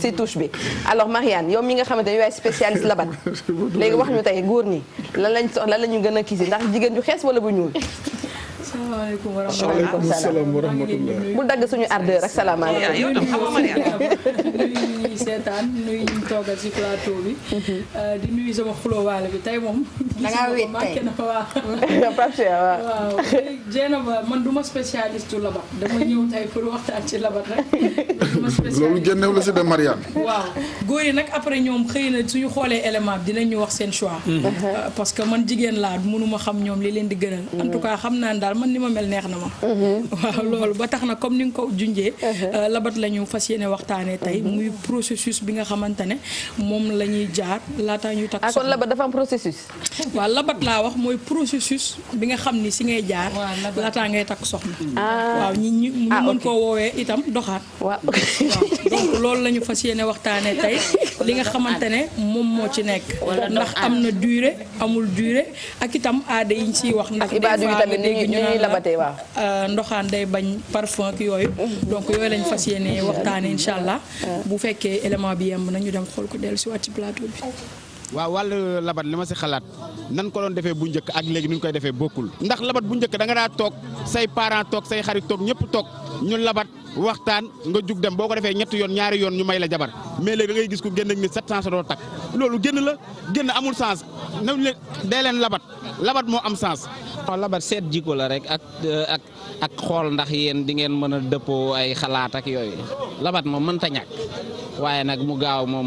si touche bi alors Marianne yow mi nga xamante ne yaay spécialiste labat léegi wax ñu tey góor ñi lan la ñu gën a kii ndax jigéen ju xees wala bu ñuul. salaamaaleykum wa rahmatulah bu dagg suñu ardeur ak salaamaaleykum. nuyu seetaan nuyu ñu toogal ci plateau bi. di nuyu sama xulóowaale bi tey moom. da ngaa wéet tey waaw Dieynaba man du ma spécialiste labat dama ñëw tey pour waxtaan ci labat rek. loolu génnew la si de Marianne. waaw góor yi nag après ñoom xëy na suñu xoolee élément bi dinañu wax seen choix. parce que man jigéen laa mënuma xam ñoom li leen di gënal. en tout cas xam naa daal man ni ma mel neex na ma. waaw loolu ba tax na comme ni nga ko junjee. labat la ñu fas yéene waxtaanee tey muy processus bi nga xamante ne moom la ñuy jaar laataa ñuy takk soxna. kon labat dafa am processus. waaw labat laa wax mooy processus bi nga xam ni si ngay jaar. laataa ngay takk soxna. waaw ñu mën koo woowee itam doxaat. waaw donc loolu la ñu fas yéene waxtaanee tey li nga xamante ne moom moo ci nekk. ndax am na durée amul durée ak itam aada yi ñu siy wax. ndax léegi ñu naan la ndoxaan day bañ parfum ak yooyu. donc yooyu lañ fas yéene waxtaanee incha allah. bu fekkee élément bi yemb na ñu dem xool ko dellu si waat ci plateau bi. waaw wàllu labat li ma si xalaat nan ko doon defee bu njëkk ak léegi ni ñu koy defee bokkul ndax labat bu njëkk da nga daa toog say parents toog say xarit toog ñëpp toog ñu labat waxtaan nga jug dem boo ko defee ñetti yoon ñaari yoon ñu may la jabar mais léegi da ngay gis ku génn ak nit 700 doo takk loolu génn amul sens nañ leen dee leen labat moo am sens. waaw labat seet jikko la rek ak xool ndax yéen di ngeen mën a dëppoo ay xalaat ak yooyu labat moom mënta ñàkk waaye nag mu gaaw moom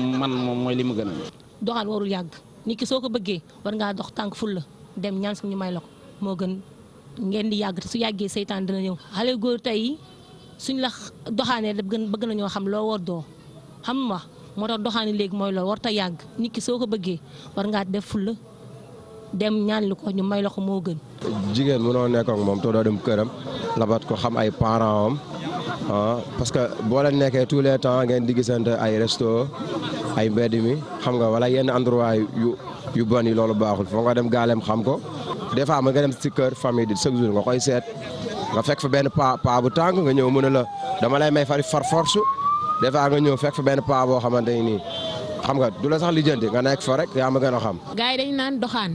mooy li mu gën a. doxaan warul yàgg nit ki soo ko bëggee war ngaa dox tànk ful la dem ñaan ñu may la ko moo gën ngeen di yàgg te su yàggee seytaan dina ñëw xale góor tey suñ la doxaanee bëgg nañoo xam loo war doo xam nga moo tax doxaani léegi mooy loolu war ta yàgg nit ki soo ko bëggee war ngaa def ful la dem ñaan li ko ñu may la ko moo gën. jigéen mënoo nekk ak moom te doo dem këram labat ko xam ay parents am parce que boo leen nekkee tous les temps ngeen di gisante ay resto ay mbedd mi xam nga wala yenn endroit yu bon yi loolu baaxul foo nga dem gaaleem xam ko des fois ma nga dem si kër famille di chaque jour nga koy seet nga fekk fa benn paa bu tàng nga ñëw mën a la dama lay may far force des fois nga ñëw fekk fa benn paa boo xamante ni nii xam nga du la sax lijjanti nga nekk fa rek yaa ma gën a xam. gars yi dañu naan doxaan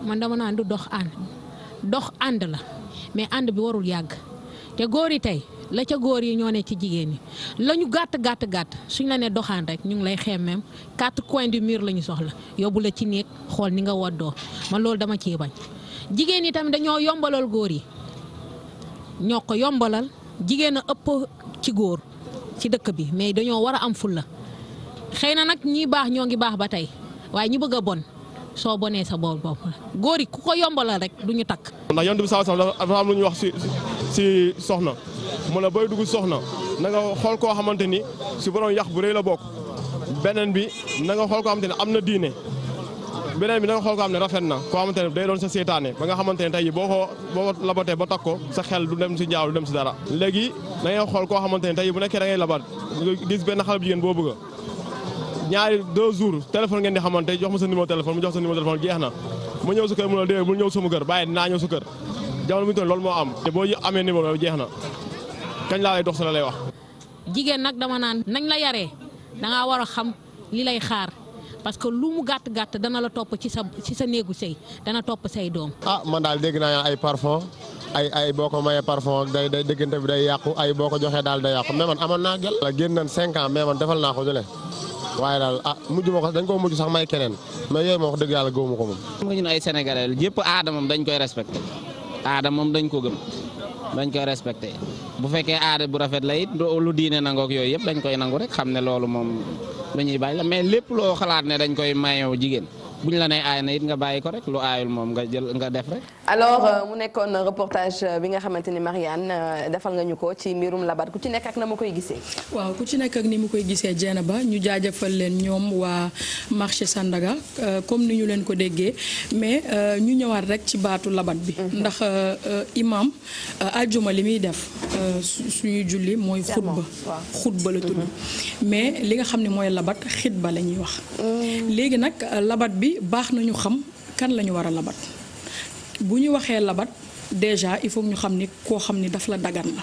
man dama naan du dox ànd la mais ànd bi warul yàgg te góor yi tey la ca góor yi ñoo ne ci jigéen ñi la ñu gàtt suñ la ne doxaan rek ñu ngi lay xemmeem 4 coins du mur la ñu soxla yóbbu la ci néeg xool ni nga woddoo man loolu dama ciy bañ. jigéen ñi tamit dañoo yombalal góor yi ñoo ko yombalal jigéen a ëpp ci góor ci dëkk bi mais dañoo war a am fulla xëy na nag ñi baax ñoo ngi baax ba tey waaye ñi bëgg a bon soo bonee sa bopp la góor yi ku ko yombalal rek du ñu takk. ndax yonent bi sallallahu alayhi wasallam dafa am lu ñuy wax si soxna mu ne booy dugg soxna na nga xool koo xamante ni si borom yàq bu rëy la bokk beneen bi na nga xool koo xamante ne am na diine beneen bi na nga xool koo xam ne rafet na koo xamante ne day doon sa seetaane ba nga xamante ne tey jii boo ko labatee ba takk ko sa xel du dem si ñaaw du dem si dara. léegi da ngay xool koo xamante ne tey jii bu nekkee da ngay labat gis benn xale bu jigéen boo bëgg ñaari 2 jours téléphone ngeen di xamante jox ma sa numéro téléphone mu jox sa numéro téléphone jeex na mu ñëw sa kër mu ne déedéet bul ñëw sama kër bàyyi dinaa ñëw sa kër jamono bi ñu toll loolu moo am te boo amee numéro jeex na kañ laa lay dox sa la lay wax. jigéen nag dama naan nañ la yaree dangaa war a xam li lay xaar parce que lu mu gàtt dana la topp ci sa néegu sëy dana topp say doom. man daal dégg naa ay parfum ay boo ko mayee parfum day diggante bi day yàqu ay boo ko joxee daal day yàqu mais man amoon naa gel la génn nañ 5 ans mais man defal naa ko jëlee waaye daal mujj ma ko dañ koo mujj sax may keneen mais yooyu moom wax dëgg yàlla gëwuma ko moom. xam nga ñun ay sénégalais yëpp aada moom dañ koy respecté aada moom dañ ko gëm dañ koy respecté bu fekkee aada bu rafet la it lu diine nangook yooyu yëpp dañ koy nangu rek xam ne loolu moom lu ñuy bàyyi la mais lépp loo xalaat ne dañ koy mayoo jigéen buñ la nee aay na it nga bàyyi ko rek lu aayul moom nga jël nga def rek. alors mu nekkoon reportage bi nga xamante ni Marianne defal nga ñu ko ci mbirum labat ku ci nekk ak na ma koy gisee. waaw ku ci nekk ak ni mu koy gisee Dieynaba ñu jaajëfal leen ñoom waa marché Sandaga comme ni ñu leen ko déggee mais ñu ñëwaat rek ci baatu labat bi. ndax imam aljuma li muy def suñuy julli mooy xutba la tudd mais li nga xam ne mooy labat xitba la ñuy wax. léegi nag labat bi baax nañu xam kan la ñu war a labat bu ñu waxee labat déjà il faut ñu xam ni koo xam ni daf la dagan la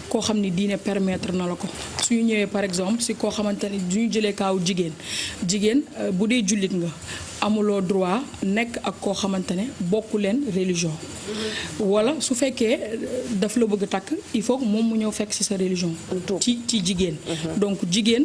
koo xam ni diine permettre na la ko suñu ñëwee par exemple si koo xamante ni duñu jëlee kaaw jigéen bu dee jullit nga amuloo droit nekk ak koo xamante ne bokku leen religion wala su fekkee daf la bëgg takk il faut que moom mu ñëw fekk ci sa religion ci jigéen donc jigéen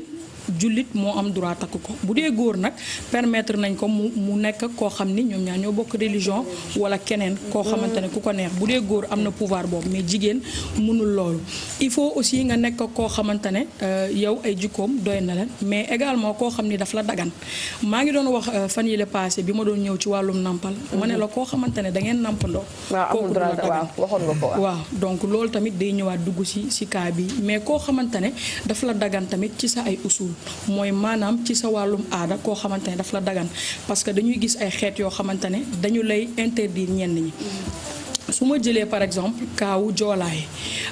jullit moo am droit takk ko bu dee góor nag permettre nañ ko mu nekk koo xam ni ñoom ñaar ñoo bokk religion wala keneen koo xamante ne ku ko neex bu dee góor am na pouvoir boobu mais jigéen mënul loolu il faut aussi nga nekk koo xamante ne yow ay jikkoom doy na leen mais également koo xam ni daf la dagan maa ngi doon wax fan yii la passé bi ma doon ñëw ci wàllum nampal ma ne la koo xamante ne da ngeen nampandoo kooku du la dagan waxoon nga ko waaw donc loolu tamit day ñëwaat dugg ci cas bi mais koo xamante ne daf la dagan tamit ci sa ay usul mooy maanaam ci sa wàllum aada koo xamante ne daf la dagan parce que dañuy gis ay xeet yoo xamante ne dañu lay interdire ñenn ñi su ma jëlee par exemple kaawu joolaa yi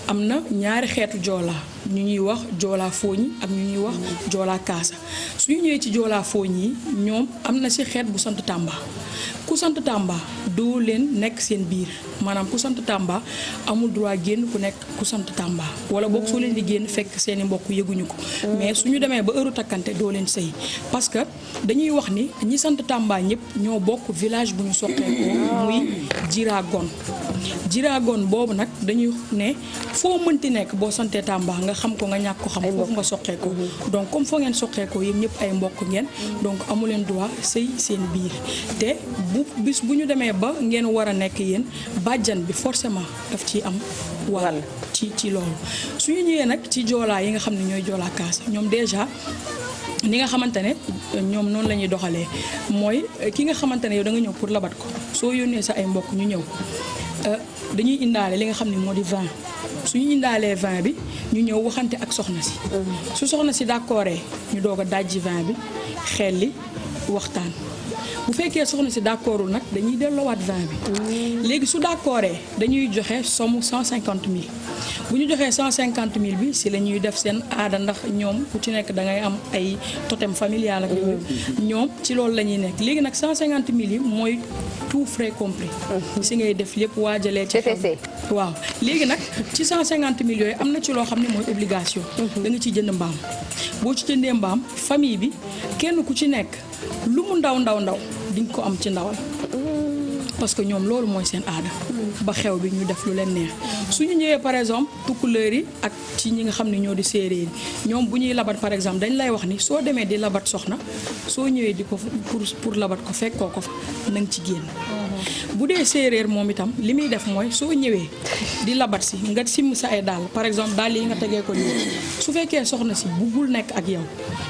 am na ñaari xeetu joolaa ñu ñuy wax joolaa fooñi ak ñu ñuy wax joolaa kaasa su ñu ñëwee ci joolaa fooñi yi ñoom am na ci xeet bu sant Tamba ku sant Tamba doo leen nekk seen biir maanaam ku sant Tamba amul droit génn ku nekk ku sant Tamba wala boog soo leen di génn fekk seeni mbokk yëguñu ko mais suñu demee ba heure takkante doo leen sëy parce que dañuy wax ni ñi sant Tamba ñëpp ñoo bokk village bu ñu soqeekoo muy Jiragon boobu nag dañuy ne foo mënti nekk boo santee Tamba nga xam ko nga ñàkk ko xam foofu nga soqeekoo donc comme foo ngeen soqeekoo yéen ñëpp ay mbokk ngeen donc amu leen droit sëy seen biir te bis bu ñu demee ba ngeen war a nekk yéen bàjjan bi forcément daf ciy am wàll ci loolu suñu ñëwee nag ci joolaa yi nga xam ne ñooy joolaa kaas ñoom déjà ni nga xamante ne ñoom noonu la ñuy doxalee mooy ki nga xamante ne yow da nga ñëw pour labat ko soo yónnee sa ay mbokk ñu ñëw dañuy indaale li nga xam ne moo di vin suñu indaalee vin bi ñu ñëw waxante ak soxna si su soxna si d'accordé ñu doog a dajji vin bi xelli waxtaan bu fekkee soxna si d'accordul nag dañuy delloowaat vin bi léegi su d'accordé dañuy joxe somme 150 000 bu ñu joxee 150 000 bi si la ñuy def seen aada ndax ñoom ku ci nekk da ngay am ay totem familial ak yooyu ñoom ci loolu la ñuy nekk léegi nag 150 000 yi mooy tout frais compris si ngay def lépp waajalee ci waaw léegi nag ci 150 000 yooyu am na ci loo xam ne mooy obligation da nga ciy jënd mbaam boo ci jëndee mbaam famille bi kenn ku ci nekk lu mu ndaw di nga ko am ci ndawal parce que ñoom loolu mooy seen aada ba xew bi ñu def lu leen neex suñu ñëwee par exemple tukkuleer yi ak ci ñi nga xam ne ñoo di séeréer yi ñoom bu ñuy labat par exemple dañ lay wax ni soo demee di labat soxna soo ñëwee di ko pour labat ko fekkoo ko fa na nga ci génn bu dee séeréer moom itam li muy def mooy soo ñëwee di labat si nga simm sa ay dàll par exemple dàll yi nga tegee ko nii su fekkee soxna si buggul nekk ak yow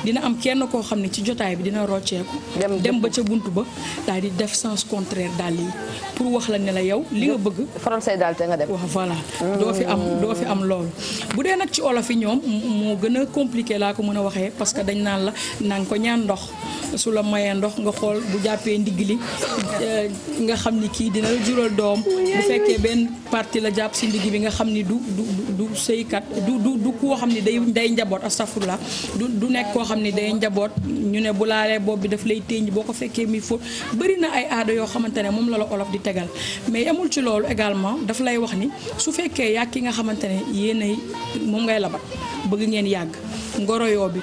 dina am kenn koo xam ne ci jotaay bi dina rocceeku dem ba ca buntu ba daal di def sens contraire dàll yi pour wax la ne la yow li nga bëgg faral say daal te nga dem wax voilà doo fi am loolu bu dee nag ci olof yi ñoom moo gën a compliqué laa ko mën a waxee parce que dañ naan la na nga ko ñaan ndox su la mayee ndox nga xool bu jàppee ndigg li nga xam ni kii dina la jural doom bu fekkee benn partie la jàpp si ndigg bi nga xam ni du sëykat du koo xam ni day njaboot astafurlah du nekk koo xam ni day njaboot ñu ne bu laalee bopp bi daf lay téeñ boo ko fekkee mi fóot bëri na ay aada yoo xamante ne moom la olof di tegal mais yamul ci loolu également daf lay wax ni su fekkee yàgg ki nga xamante ne yéenay moom ngay labat bëgg ngeen yàgg ngoroyoo bi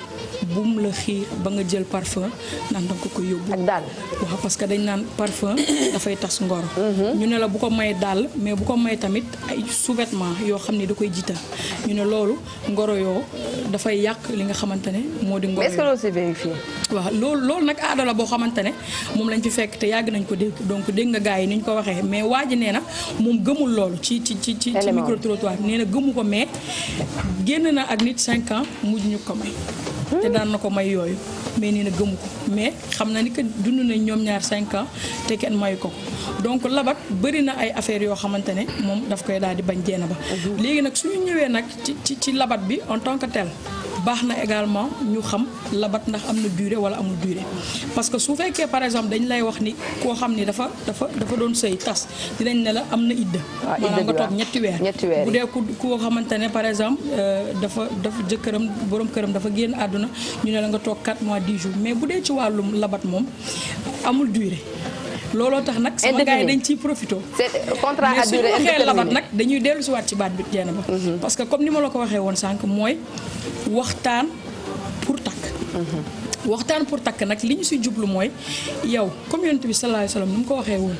bum la xiir ba nga jël parfum naan danga ko yóbbu ak daal waaw parce que dañ naan parfum dafay tas ngoro ñu ne la bu ko may daal mais bu ko may tamit ay sous-vêtements yoo xam ne da koy jiital ñu ne loolu ngoro yoo dafay yàq li nga xamante ne moo di ngoro mais est-ce que loolu c'est vérifié waaw loolu nag aada la boo xamante ne moom lañ fi fekk te yàgg nañ ko dégg donc dégg nga gars yi ni ñu ko waxee mais waa ji nee na moom gëmul loolu ci micro trottoir nee na gëmu ko mais génn na ak nit 5 ans mujj ñu ko may te daan na ko may yooyu mais nee na gëmu ko mais xam na ni que dund nañ ñoom ñaar 5 ans te kenn mayu ko donc labat bëri na ay affaires yoo xamante ne moom daf koy daal di bañ jeena ba léegi nag suñu ñëwee nag ci labat bi en tant que tel baax na également ñu xam labat ndax am na durée wala amul durée parce que su fekkee par exemple dañ lay wax ni koo xam ni dafa doon sëy tas dinañ ne la am na idda maanaam nga toog ñetti weer bu dee koo xamante ne par exemple dafa jëkkëram borom këram dafa génn àdduna ñu ne la nga toog 4 mois 10 jours mais bu dee ci wàllum labat moom amul durée looloo tax nag sama gars yi dañ ciy profité. c'est contrat à durée mais su ñu waxee labat nag dañuy dellu si waat ci baat bi jeena ba. parce que comme ni ma la ko waxee woon sànq mooy waxtaan pour takk. waxtaan pour takk nag li ñu si jublu mooy yow comme yonent bi sallallahu alayhi wasallam ni mu ko waxee woon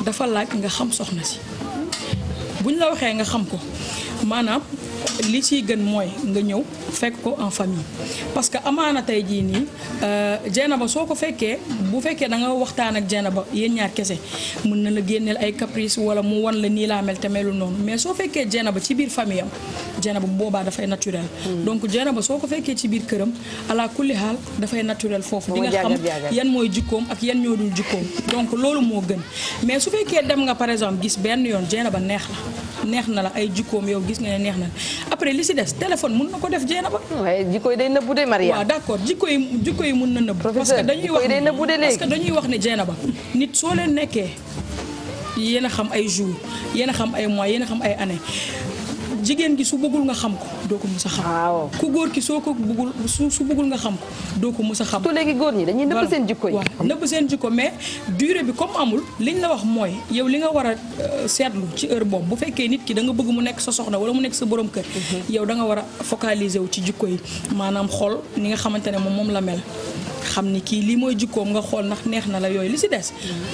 dafa laaj nga xam soxna si buñ la waxee nga xam ko maanaam li ciy gën mooy nga ñëw fekk ko en famille parce que amaana tey jii nii Dieynaba soo ko fekkee bu fekkee da nga waxtaan ak Dieynaba yéen ñaar kese mën na la génneel ay caprice wala mu wan la nii laa mel te melul noonu mais soo fekkee Dieynaba ci biir famille am Dieynaba bu boobaa dafay naturel. donc Dieynaba soo ko fekkee ci biir këram ala kulli xaal dafay naturel foofu. di nga xam yan mooy jikkoom ak yan ñoo dul jikkoom donc loolu moo gën mais su fekkee dem nga par exemple gis benn yoon Dieynaba neex na la ay jikkoom yow gis nga ne neex na la après li si des téléphone mun na ko def Dieynaba. waaye jikko yi day nëbbu de Maria. waaw d'accord jikko yi mun na nëbbu. parce que dañuy wax ne Dieynaba nit soo leen nekkee yéen a xam ay jours yéen a xam ay mois yéen a xam ay années jigéen gi su bëggul nga xam ko doo ko mës a xam. waaw ku góor ki soo ko bëggul su bëggul nga xam ko doo ko mës a xam. surtout léegi góor ñi dañuy nëbb seen jikko yi. waaw nëbb seen jikko mais durée bi comme amul liñ la wax mooy yow li nga war a seetlu ci heure boobu bu fekkee nit ki da nga bëgg mu nekk sa soxna wala mu nekk sa borom kër. yow da nga war a focaliser wu ci jikko yi maanaam xool ni nga xamante ne moom la mel. xam ni kii lii mooy jikkoom nga xool ndax neex na la yooyu li si des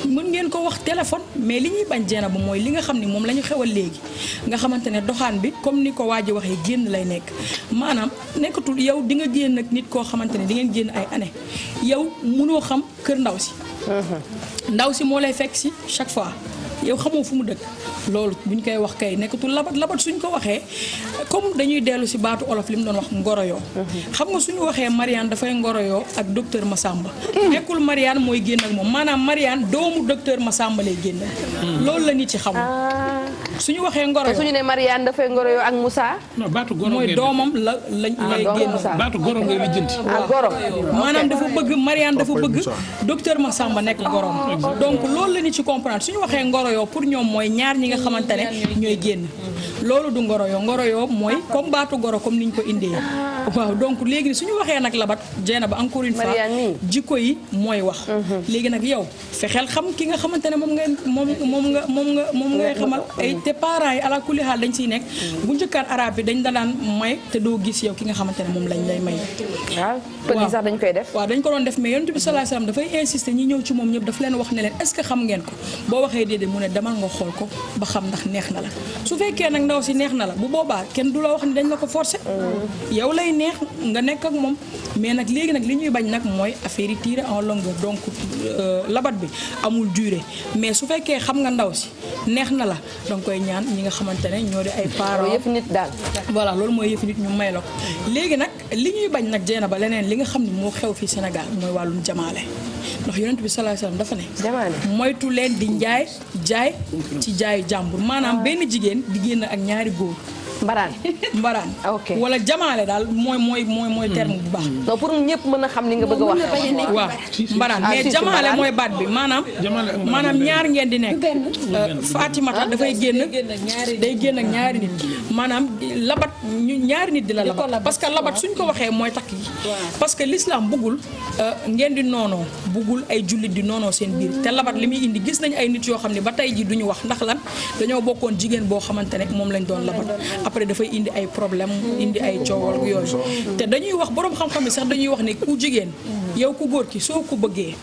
mën ngeen ko wax téléphone mais li ñuy bañ Dieynaba mooy li nga xam ni moom la ñu xewal léegi nga xamante ne doxaan bi comme ni ko waa ji waxee génn lay nekk maanaam nekkatul yow di nga génn ak nit koo xamante ne di ngeen génn ay année yow mënoo xam kër ndaw si ndaw si moo lay fekk si chaque fois yow xamoo fu mu dëkk loolu bu ñu koy wax kay nekkatul labat suñ ko waxee comme dañuy dellu si baatu olof li mu doon wax ngoroyoo xam nga suñu waxee Mariane dafay ngoroyoo ak docteur Massamba nekkul Mariane mooy génn ak moom maanaam Mariane doomu docteur Massamba lay génn loolu la nit ci xamul suñu waxee ngoroyoo suñu ne Mariane dafay ngoroyoo ak Moussa mooy doomam lay génn baatu goro ngay lijjanti goro maanaam dafa bëgg Mariane dafa bëgg docteur Massamba nekk gorom donc loolu la nit ci comprendre suñu waxee ngoroyoo pour ñoom mooy ñaar ñi nga xamante ne ñooy génn loolu du ngoroyoo mooy comme baatu goro comme niñ ko indee waaw donc léegi suñu waxee nag labat Dieynaba encore une fois jikko yi mooy wax léegi nag yow fexeel xam ki nga xamante ne moom ngay xamal ay te parents yi ala kulli xaal dañ siy nekk bu njëkkaan arabe bi dañ daan may te doo gis yow ki nga xamante ne moom lañ lay may waaw pël sax dañ koy def waaw dañ ko doon def mais yonent bi sallallahu alayhi wasallam dafay insister ñi ñëw ci moom ñëpp daf leen wax ne leen est-ce que xam ngeen ko boo waxee déedéet mu ne demal nga xool ko ba xam ndax neex na la su fekkee nag ndaw si neex na la bu boobaa kenn du la wax ni dañ la ko forcer yow lay neex nga nekk ak moom mais nag léegi nag li ñuy bañ nag mooy affaire yi tiré en longueur donc labat bi amul durée mais su fekkee xam nga ndaw si neex na la danga koy ñaan ñi nga xamante ne ñoo di ay parents yëf nit daal voilà loolu mooy yëf nit ñu may la ko léegi nag li ñuy bañ nag Dieynaba leneen li nga xam ne moo xew fii Sénégal mooy wàllum jamaale ndax yonent bi sallallahu alayhi wasallam dafa ne moytu leen di jaay ci jaayu jàmbur maanaam benn jigéen di génn ak ñaari góor mbaraan wala jamaale daal mooy terme bu baax donc pour ñëpp mën a xam li nga bëgg a wax waaw mbaraan mais jamaale mooy baat bi maanaam ñaar ngeen di nekk Fatimata dafay génn day génn ak ñaari nit maanaam labat ñaari nit di la labat parce que labat suñ ko waxee mooy takk yi parce que l'islam bëggul ngeen di noonoo bëggul ay jullit di noonoo seen biir te labat li muy indi gis nañ ay nit yoo xam ne ba tey ji duñu wax ndax lan dañoo bokkoon jigéen boo xamante ne moom lañ doon labat après dafay indi ay problème indi ay coowal yooyu te dañuy wax boroom xam-xam yi sax dañuy wax ne ku jigéen yow ku góor ki soo ko bëggee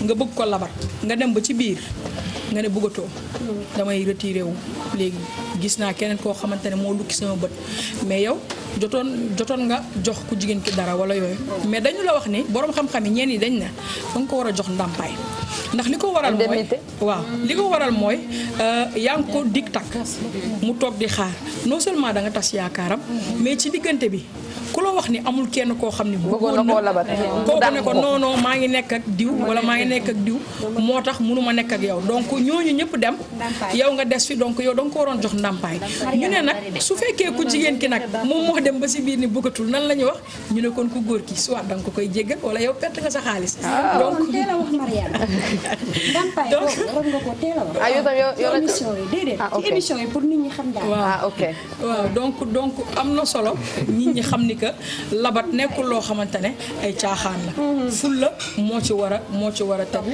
nga bëgg ko labat nga dem ba ci biir nga ne bëggatoo damay retiré wu léegi gis naa keneen koo xamante ne moo lukki sama bët mais yow jotoon nga jox ku jigéen ki dara wala yooyu mais dañu la wax ni boroom xam-xam yi ñeen yi dañ ne da nga ko war a jox ndàmpaay ndax li ko waral mooy waaw li ko waral mooy yaa ngi ko dig takk mu toog di xaar non seulement da nga tas yaakaaram mais ci diggante bi ku la wax ni amul kenn koo xam ni bëggoon na koo labat kooku ne ko non non maa ngi nekk ak diw wala maa ngi nekk ak diw moo tax mënuma nekk ak yow donc ñooñu ñëpp dem yow nga des fi donc yow da nga ko waroon jox ndàmpaay ñu ne nag su fekkee ku jigéen ki nag moom moo dem ba si biir ni bëggatul nan la ñuy wax ñu ne kon ku góor ki soit da nga ko koy jéggal wala yow perte nga sa xaalis donc teel a wax Mariane ndàmpaay boobu war nga ko teel a wax yow émission yi déedéet ci émission yi pour nit ñi xam daal waaw donc am na solo nit ñi xam ni labat nekkul loo xamante ne ay caaxaan la ful la moo ci war a tegu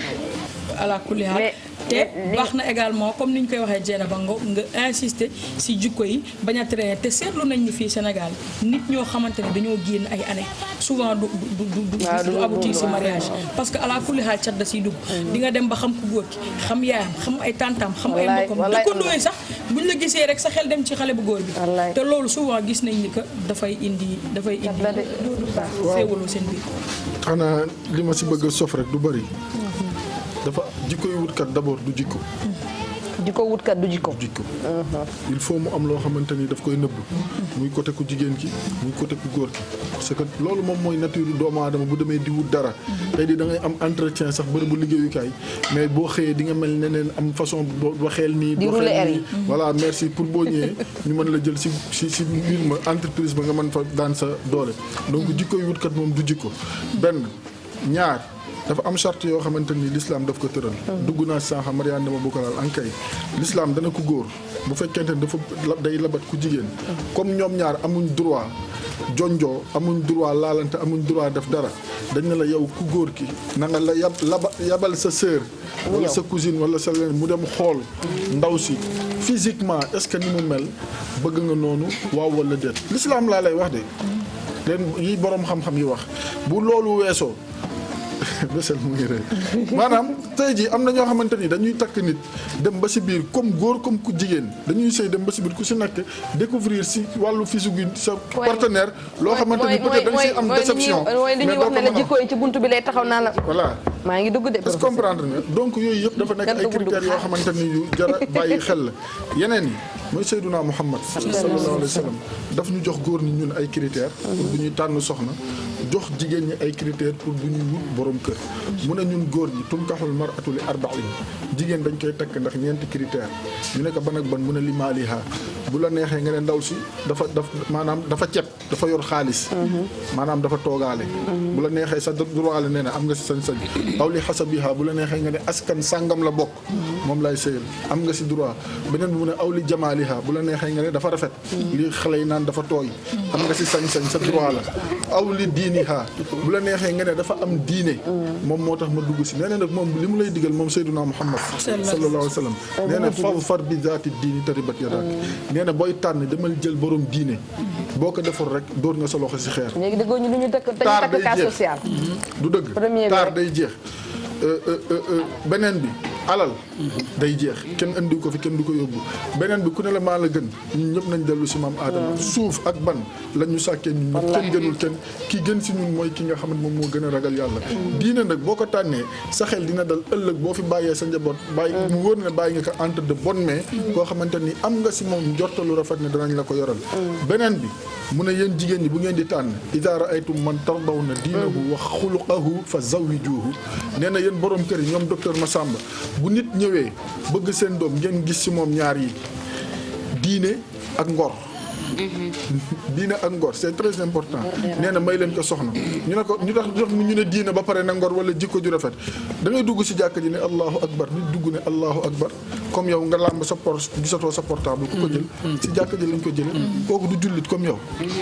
ala kulli haal te baax na également comme ni ñu koy waxee jeena ba nga insister si jikko yi bañ a traîner te seetlu nañ ni fii Sénégal nit ñoo xamante ne dañoo génn ay années souvent du aboutir si mariage parce que ala kulli haal cat da siy dugg di nga dem ba xam ku góor ki xam yaayam xam ay tantam xam ay mbokkam dëkkandoo yi sax buñ la gisee rek sa xel dem ci xale bu góor bi te loolu souvent gis nañ ni que dafay indi féewaloo seen biir. xanaa li ma si bëgg a sof rek du bëri dafa jikko yu wutkat d'abord du jikko. jikko wutkat du jikko. il faut mu am loo xamante ni daf koy nëbb. muy côté ku jigéen ki muy côté ku góor ki parce que loolu moom mooy nature doomu aadama bu demee di wut dara. tey di da ngay am entretien sax bërëbu liggéeyukaay mais boo xëyee di nga mel neneen am façon boo waxeel nii. di rouler air yi voilà merci pour boo ñëwee ñu mën la jël si mbir ma entreprise ba nga mën fa daan sa doole. donc jikko yu wutkat moom du jikko. benn ñaar. dafa am charte yoo xamante ni l'islam daf ko tëral. dugg naa sànq Mariane dama bokkalal ankay l'islam dana ko góor bu fekkente ni dafa day labat ku jigéen. comme ñoom ñaar amuñ droit jonjoo amuñ droit laalante amuñ droit def dara dañ ne la yow ku góor ki na nga la yabal sa sœur. wala sa cousine wala sa leneen mu dem xool ndaw si physiquement est-ce que ni mu mel bëgg nga noonu waaw wala déet l'islam laa lay wax de leen yi boroom xam-xam yi wax bu loolu weesoo. bésel mu ngi rëy maanaam tey jii am na ñoo xamante ni dañuy takk nit dem ba si biir comme góor comme ku jigéen dañuy sëy dem ba si biir ku si nekk découvrir si wàllu physique sa partenaire loo xamante ni peut-être dañ siy am déception mooy li ñuy wax ne la jikko yi ci buntu bi lay taxaw naa la voilà maa ngi dugg de est-ce que comprendre nga donc yooyu yëpp dafa nekk ay critères yoo xamante ni yu jara bàyyi xel la yeneen yi mooy Seydunaa Muhammad sallallahu alayhi wa sallam daf ñu jox góor ni ñun ay critères pour bu ñuy tànn soxna jox jigéen ñi ay critères pour bu ñuy wut borom kër mu ne ñun góor ñi tunkaxul mar'atu li arba'in jigéen dañ koy takk ndax ñeenti critères ñu ne ko ban ak ban mu ne li maaliha bu la neexee nga ne ndaw si maanaam dafa cet dafa yor xaalis maanaam dafa toogaale bu la neexee sa droit la nee na am nga si sañ-sañ aw li xasabiha bu la neexee nga ne askan sàngam la bokk moom lay sëyal am nga si droit beneen bi mu ne aw li jamaaliha bu la neexee nga ne dafa rafet li xale yi naan dafa tooy am nga si sañ-sañ sa droit la aw li diiniha bu la neexee nga ne dafa am diine moom moo tax ma dugg si nee na nag moom li mu lay digal moom Seydunaa Muhammad sallallahu alayhi wa sallam nee na fadfar bi zaati diini taribat yadak nee na booy tànn demal jël borom diine boo ko deful rek dóor nga sa loxo si xeer léegi dëggoo ñu lu ñu takk cas social du dëgg taar day jeex beneen bi alal day jeex kenn andi ko fi kenn du ko yóbbu beneen bi ku ne la maa la gën ñun ñëpp nañ dellu si maam aadama suuf ak ban la ñu sàkkee ñun ñëpp kenn gënul kenn ki gën si ñun mooy ki nga xam ne moom moo gën a ragal yàlla diine nag boo ko tànnee sa xel dina dal ëllëg boo fi bàyyee sa njaboot bàyyi mu wóor ne bàyyi nga ko entre de bonnes mains koo xamante ni am nga si moom njortalu rafet ne danañ la ko yoral beneen bi mu ne yéen jigéen ñi bu ngeen di tànn idaa ra'aytum man tardawna diinahu wa xuluqahu fa zawwijuhu nee na yéen borom kër yi ñoom docteur Massamba bu nit ñëwee bëgg seen doom ngeen gis ci moom ñaar yi diine ak ngor diine ak ngor c'est très important nee na may leen ko soxna ñu ne ko ñu tax ñu ne diine ba pare na ngor wala jikko ju rafet da ngay dugg ci jàkk ji ne allahu akbar nit dugg ne allahu akbar comme yow nga làmb sa gisatoo sa portable ku ko jël ci jàkk ji lañ ko jële kooku du jullit comme yow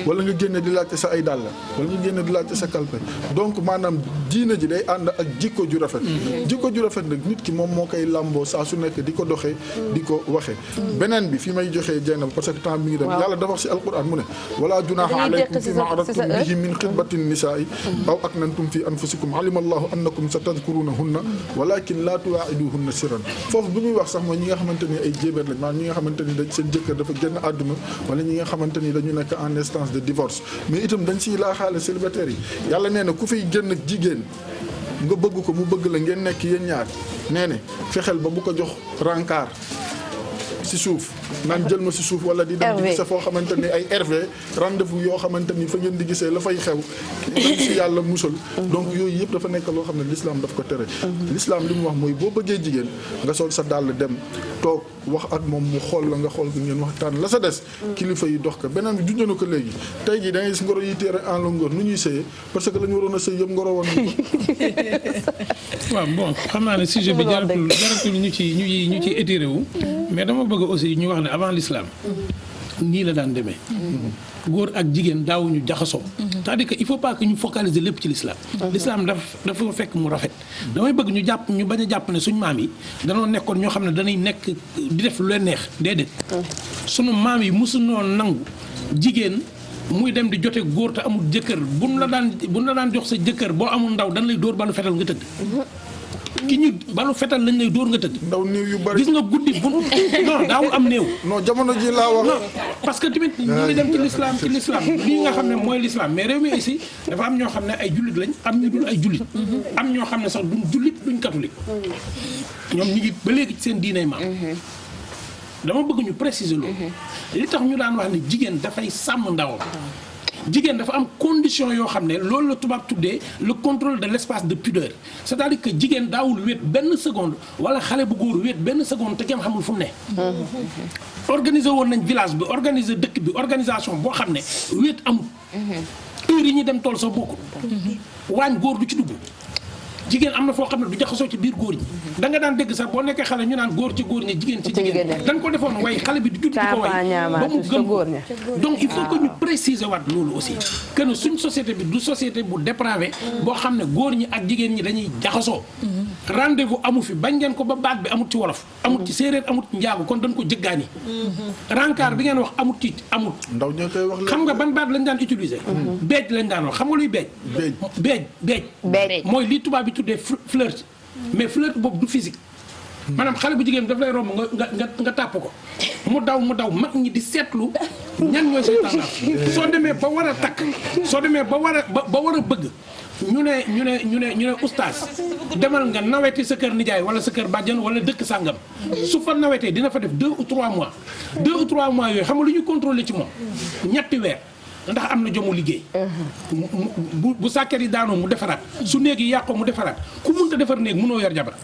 wala nga génne di laajte sa ay dàll wala nga génne di laajte sa kalpe donc maanaam diine ji day ànd ak jikko ju rafet jikko ju rafet nag nit ki moom moo koy làmboo saa su nekk di ko doxee di ko waxee beneen bi fi may joxee Jeynab parce que temps bi ngi dem yàlla dafa wax ci alquran mu ne wala junaha alaykum fi ma aradtum bihi min xitbati nisaa'i aw aknantum fi anfusikum alima allahu annakum satadkurunahunna walakin la tuwa'iduhunna sirran foofu bi muy wax sax mooy ñi nga xamante ni ay jéebéer lañ maanaam ñi nga xamante ni dañ seen jëkkër dafa génn àdduna wala ñi nga xamante ni dañu nekk en instance de divorce mais itam dañ siy laaxaale célibataires yi yàlla nee na ku fiy génn ak jigéen nga bëgg ko mu bëgg la ngeen nekk yéen ñaar nee ne fexeel ba bu ko jox rencard si suuf naan jël ma si suuf wala di dem di gisee foo xamante ni ay RV rendez-vous yoo xamante ni fa ngeen di gisee la fay xew dañ si yàlla musal donc yooyu yëpp dafa nekk loo xam ne l'islam daf ko tere l'islam li mu wax mooy boo bëggee jigéen nga sol sa dàll dem toog wax ak moom mu xool la nga xool ko ngeen waxtaan la sa des kilifa yi dox ko beneen bi junjee na ko léegi tey jii da ngay gis ngoro yi téere en longueur nu ñuy sëyee parce que la ñu waroon a sëy yëpp ngoro woon waaw bon xam naa ne sujet bi jaratul ñu ci étiré wu mais dama bëgg aussi ñu wax ne avant l'islam nii la daan demee. góor ak jigéen daawuñu jaxasoo. c'est-à-dire que il faut pas que ñu focaliser lépp ci l'islam. l'islam dafa fekk mu rafet. damay bëgg ñu bañ a jàpp ne suñu maam yi danoo nekkoon ñoo xam ne danay nekk di def lu leen neex déedéet. sunu maam yi mosunoo nangu jigéen muy dem di jote góor te amul jëkkër buñ la daan jox sa jëkkër boo amul ndaw dañ lay dóor balu fetal nga tëdd. ki ñu balu fetal lañ lay dóor nga tëdd. ndaw néew yu bari gis nga guddi bu non daawul am néew. non jamono ji laa wax. non parce que tamit ñu ngi dem ci l'islam lii nga xam ne mooy l'islam mais réew mi ici dafa am ñoo xam ne ay jullit lañ am ñu dul ay jullit. am ñoo xam ne sax duñ jullit duñ catholique. ñoom ñu ngi ba léegi ci seen diinay maam. dama bëgg ñu préciser loolu. li tax ñu daan wax ne jigéen dafay sàmm ndawam. jigéen dafa am condition yoo xam ne loolu la tubaab tuddee le contrôle de l'espace de pudeur c'est-à-dire que jigéen daawul wéet benn seconde wala xale bu góor wéet benn seconde te kenn xamul fu mu ne. organiser woon nañ village bi organiser dëkk bi organisation boo xam ne wéet amul. heure yi ñuy dem tool sax bokkul. waañ góor du ci dugg. jigéen am na foo xam ne du jaxasoo ci biir góor ñi da nga daan dégg sax boo nekkee xale ñu naan góor ci góor ñi jigéen ci jigéen dañ ko defoon way xale bi di judd di ko way ba mu gëm donc il faut que ñu préciser waat loolu aussi que ne suñ société bi du société bu dépravé boo xam ne góor ñi ak jigéen ñi dañuy jaxasoo rendez-vous amu fi bañ ngeen ko ba baat bi amut ci wolof amut ci séeréer amut ci njaagu kon dañ ko jëggaani rencard bi ngeen wax amut ci amut ndaw ñoo koy wax xam nga ban baat lañ daan utiliser beej lañ daan wax xam nga luy beej mooy li tubaab bi tuddee flirt mais flirt boobu du physique maanaam xale bu jigéen daf lay romb nga tàpp ko mu daw mag ñi di seetlu ñan ñooy say tendance soo demee ba war a takk soo demee ba war a bëgg ñu ne oustaz demal nga naweti sa kër nijaay wala sa kër bàjjan wala dëkk sàngam su fa nawetee dina fa def 2 ou 3 mois 2 ou 3 mois yooyu xam nga lu ñu contrôler ci moom ñetti weer ndax am na jomu liggéey bu sàkket yi daanoo mu defaraat su néeg yi yàqoo mu defaraat ku mënta defar néeg mënoo yor jabar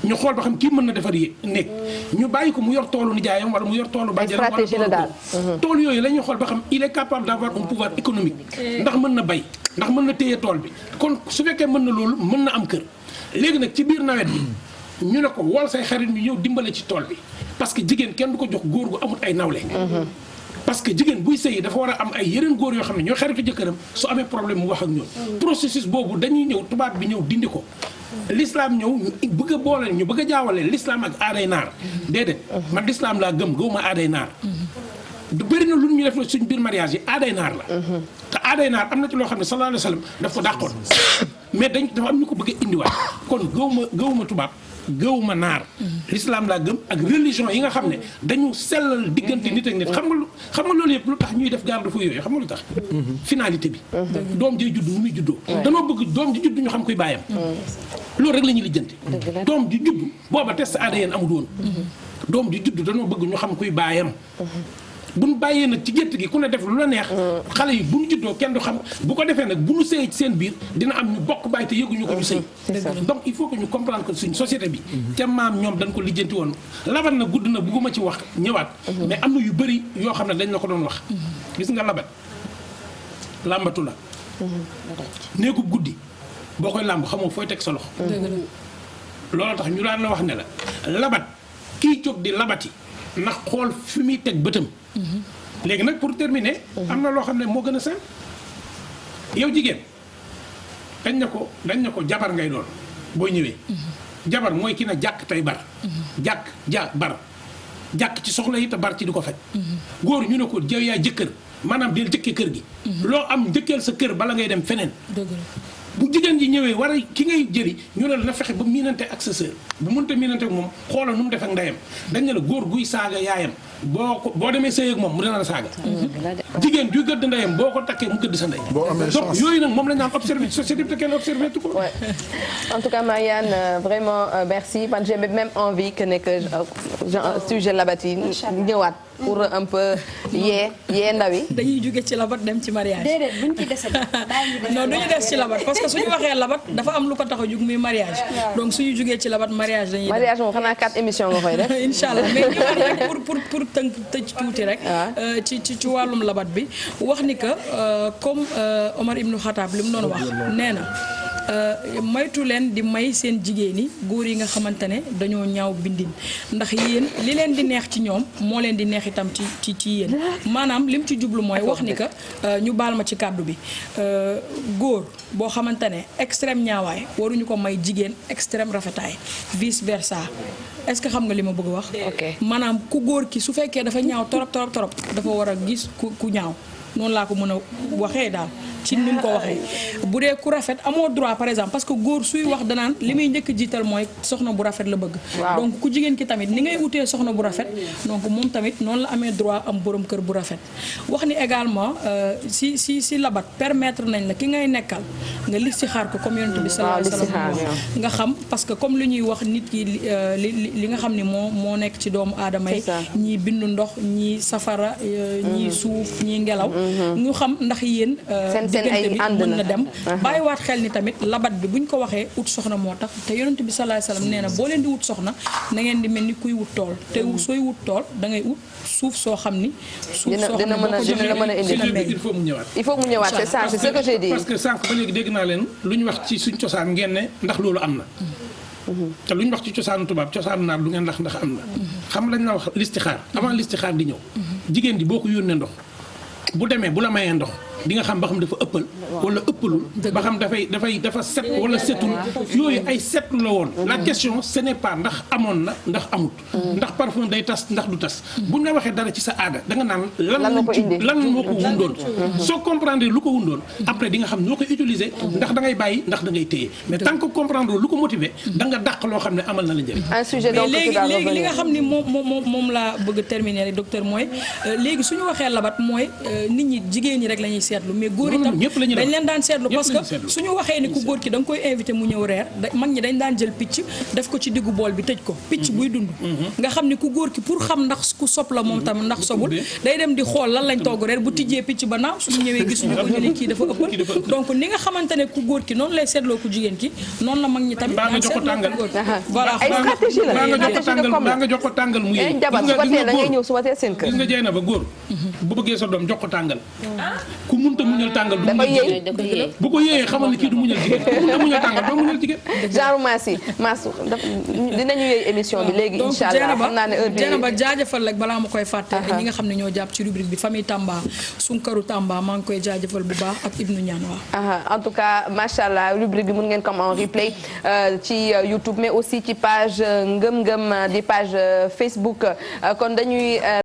ñu xool ba xam kii mën na defar néeg ñu bàyyi ko mu yor toolu nijaayam wala mu yor toolu bàjjanam wala stratégie la daal tool yooyu la ñuy xool ba xam il est capable d'avoir un pouvoir économique ndax mën na bay ndax mën na téye tool bi kon su fekkee mën na loolu mën na am kër léegi nag ci biir nawet bi ñu ne ko wol say xarit ñu ñëw dimbale ci tool bi parce que jigéen kenn du ko jox góor gu amul ay nawle parce que jigéen buy sëyi dafa war a am ay yeneen góor yoo xam ne ñoo xaritu jëkkëram su amee problème mu wax ak ñoom processus boobu dañuy ñëw tubaab bi ñëw dindi ko l'islam ñëw ñu bëgg a booleel ñu bëgg a jaawalee l'islam ak aaday naar déedéet man l'islam laa gëwuma aaday naar bëri na lu ñu def suñ biir mariage yi aaday naar la te aaday naar am na ci loo xam ne sallallahu alayhi wa sallam daf ko dàqoon mais dafa am ñu ko bëgg a indiwaat kon gëwuma tubaab gëwuma naar l'islam laa gëm ak religion yi nga xam ne dañu sellal diggante nit ak nit xam nga loolu yëpp lu tax ñuy def garde-fou yooyu xam nga lu tax finalité bi doom ji judd nu muy juddoo danoo bëgg doom ji judd ñu xam koy bàyyam loolu rek la ñuy lijjanti doom ji judd booba test ADN amul woon doom ji judd danoo bëgg ñu xam koy bàyyam buñ bàyyee nag ci gétt gi ku ne def lu la neex xale yi bu ñu juddoo kenn du xam bu ko defee nag bu ñu sëyee ci seen biir dina am ñu bokk bàyyi te yëguñu ko ñu sëy donc il faut que ñu comprendre que suñ société bi ca maam ñoom dañ ko lijjanti woon labat na gudd na bugguma ci wax ñëwaat mais am na yu bëri yoo xam ne dañ la ko doon wax gis nga labat làmbatu la néegu guddi boo koy làmb xamoo fooy teg sa loxo loolu tax ñu daan la wax ne la labat kii jóg di labati ndax xool fi muy teg bëtam léegi nag pour terminer am na loo xam ne moo gën a simple yow jigéen dañ na ko jabar ngay doon boo ñëwee jabar mooy ki na jàkk tey bar bar jàkk ci soxla yi te bar ci di ko faj góor ñu ne ko jaw yaa jëkkër maanaam del jëkkee kër gi loo am njëkkeel sa kër bala ngay dem feneen bu jigéen ji ñëwee war a ki ngay jëri ñu ne la na fexe ba miinante ak sa sœur bu mënta miinante ak moom xoolal nu mu def ak ndeyam dañ ne la góor guy saaga yaayam boo demee sëy ak moom mu dina la saaga jigéen juy gëdd ndeyam boo ko takkee mu gëdd sa ndey donc yooyu nag moom la ñu naan observé ci société bi te kenn observé tu ko en tout cas Marianne vraiment merci man j'ai même envie que sujet labat yi ñëwaat pour un peu yee ndaw yi dañuy jóge ci labat dem ci mariage déedéet buñ ci dese non duñu des ci labat parce que suñu waxee labat dafa am lu ko tax a jug muy mariage donc suñu jógee ci labat mariage dañuy mariage moom xanaa 4 émissions nga koy def inchallah mais ñëwaat rek pour tënk tëj tuuti rek ci wàllum labat bi wax ni que comme Omar Ibn Khattab li mu doon wax nee na moytu leen di may seen jigéen yi góor yi nga xamante ne dañoo ñaaw bindin ndax yéen li leen di neex ci ñoom moo leen di neex itam ci yéen maanaam lim ci jublu mooy wax ni que ñu baal ma ci kàddu bi góor boo xamante ne extrême ñaawaay waruñu ko may jigéen extrême rafetaay vice versa est-ce que xam nga li ma bëgg wax maanaam ku góor ki su fekkee dafa ñaaw torop dafa war a gis ku ñaaw noonu laa ko mën a waxee daal ci ni mu ko waxee bu dee ku rafet amoo droit par exemple parce que góor suy wax danaan li muy njëkk jiital mooy soxna bu rafet la bëgg donc ku jigéen ki tamit ni ngay wutee soxna bu rafet donc moom tamit noonu la amee droit am borom kër bu rafet wax ni également si labat permettre nañ la ki ngay nekkal nga listixaar ko comme yonent bi sallallahu alayhi wasallam nga xam parce que comme li ñuy wax nit ki li nga xam ni moo nekk ci doomu aadama yi ñii bindu ndox ñii safara ñii suuf ñii ngelaw ñu xam ndax yéen diggante bi mën na dem bàyyiwaat xel ni tamit labat bi buñ ko waxee ut soxna moo tax te yonent bi sallallahu alayhi wasallam nee na boo leen di wut soxna na ngeen di mel ni kuy wut tool te sooy wut tool da ngay ut suuf soo xam ni suuf soo xam ni dina mën a indi il faut mu ñëwaat c'est ça c'est ce que j'ai dit parce que sànq ba léegi dégg naa leen lu ñu wax ci suñ cosaan ngeen ne ndax loolu am na te lu ñu wax ci cosaanu tubaab cosaanu naar du ngeen ndax am na xam lañ la wax listixaar avant listixaar di ñëw jigéen di boo ko yónnee ndox bu demee bu la mayee ndox di nga xam ba xam dafa ëppal wala ëppalul ba xam dafa set wala setul yooyu ay setlu la woon la question ce n'est pas ndax amoon na ndax amut ndax parfum day tas ndax du tas buñ la waxee dara ci sa aada da nga naan lan moo ko wundoon soo comprendre lu ko wundoon après di nga xam noo koy utiliser ndax da ngay bàyyi ndax da ngay téye mais tant que comprendre lu ko motiver da nga dàq loo xam ne amal na la njëriñ mais léegi li nga xam ni moom laa bëgg terminer rek docteur mooy léegi suñu waxee labat mooy nit ñi jigéen ñi rek la ñuy seetlu mais góor itam dañ leen daan seetlu parce que suñu waxee ni ku góor ki da nga koy invité mu ñëw reer mag ñi dañ daan jël picc def ko ci diggu bool bi tëj ko picc buy dund nga xam ni ku góor ki pour xam ndax ku sopp la moom tam ndax sobul day dem di xool lan lañ togg reer bu tijjee picc ba naaw suñu ñëwee gisuñu ko ñu ne kii dafa ëppal donc ni nga xamante ne ku góor ki noonu lay seetloo ku jigéen ki noonu la mag ñi tamit daan seetloo ku góor voilà baa nga jox ko tàngal mu yéey jabar su ko tee da ngay ñëw su ko tee seen kër gis nga jey na ba góor bu bëggee sa doom jox ko tàngal ku munta muñal tàngal du muñal jigéen bu ko yéeyee xamal ne kii du muñal jigéen ku munta muñal tàngal doo muñal jigéen genre Massi dinañu yéey émission bi léegi inshallah xam naa ne heure bi Dieynaba jaajëfal rek balaa ma koy fàtte ñi nga xam ne ñoo jàpp ci rubrique bi famille Tamba Sunkaru Tamba maa ngi koy jaajëfal bu baax ak Ibnu Ñaan en tout cas machallah rubrique bi mun ngeen comme en replay ci YouTube mais aussi ci page ngëm-ngëm di page Facebook kon dañuy